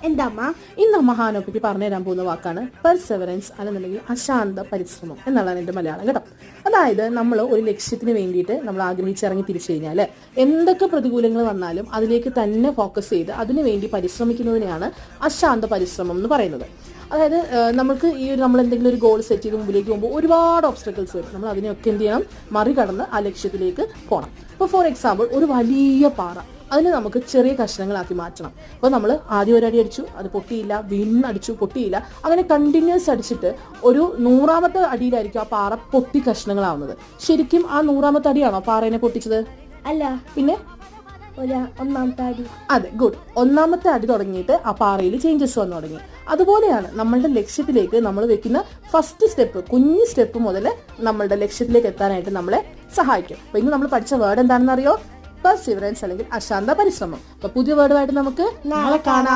എന്താമ്മ? ഇന്ന് മഹാനോപ്പിക്ക് പറഞ്ഞു തരാൻ പോകുന്ന വാക്കാണ് പെർസെവറൻസ്, അല്ലെന്നുണ്ടെങ്കിൽ അശാന്ത പരിശ്രമം എന്നുള്ളതാണ് എൻ്റെ മലയാളം കേട്ടോ. അതായത് നമ്മൾ ഒരു ലക്ഷ്യത്തിന് വേണ്ടിയിട്ട് നമ്മൾ ആഗ്രഹിച്ചിറങ്ങി തിരിച്ചു കഴിഞ്ഞാൽ എന്തൊക്കെ പ്രതികൂലങ്ങൾ വന്നാലും അതിലേക്ക് തന്നെ ഫോക്കസ് ചെയ്ത് അതിനു വേണ്ടി പരിശ്രമിക്കുന്നതിനെയാണ് അശാന്ത പരിശ്രമം എന്ന് പറയുന്നത്. അതായത് നമുക്ക് നമ്മൾ എന്തെങ്കിലും ഒരു ഗോൾ സെറ്റ് ചെയ്ത് മുമ്പിലേക്ക് പോകുമ്പോൾ ഒരുപാട് ഒബ്സ്റ്റക്കിൾസ് വരും. നമ്മൾ അതിനെയൊക്കെ എന്ത് ചെയ്യണം? മറികടന്ന് ആ ലക്ഷ്യത്തിലേക്ക് പോകണം. ഇപ്പോൾ ഫോർ എക്സാമ്പിൾ ഒരു വലിയ പാറ, അതിന് നമുക്ക് ചെറിയ കഷ്ണങ്ങളാക്കി മാറ്റണം. അപ്പോൾ നമ്മൾ ആദ്യം ഒരടി അടിച്ചു, അത് പൊട്ടിയില്ല, വീണ്ടും അടിച്ചു, പൊട്ടിയില്ല, അങ്ങനെ കണ്ടിന്യൂസ് അടിച്ചിട്ട് ഒരു 100ാമത്തെ അടിയിലായിരിക്കും ആ പാറ പൊട്ടി കഷ്ണങ്ങളാവുന്നത്. ശരിക്കും ആ 100ാമത്തെ അടിയാണോ പാറേനെ പൊട്ടിച്ചത്? അല്ല, പിന്നെ 1ാമത്തെ അടി. അതെ, ഗുഡ്. 1ാമത്തെ അടി തുടങ്ങിയിട്ട് ആ പാറയിൽ ചേഞ്ചസ് വന്നു തുടങ്ങി. അതുപോലെയാണ് നമ്മളുടെ ലക്ഷ്യത്തിലേക്ക് നമ്മൾ വെക്കുന്ന ഫസ്റ്റ് സ്റ്റെപ്പ്, കുഞ്ഞു സ്റ്റെപ്പ് മുതൽ നമ്മളുടെ ലക്ഷ്യത്തിലേക്ക് എത്താനായിട്ട് നമ്മളെ സഹായിക്കും. അപ്പൊ ഇന്ന് നമ്മൾ പഠിച്ച വേർഡ് എന്താണെന്ന് അറിയോ? പെർസിവറൻസ് അല്ലെങ്കിൽ അശാന്ത പരിശ്രമം. അപ്പൊ പുതിയ വേർഡുമായിട്ട് നമുക്ക് നാളെ കാണാം.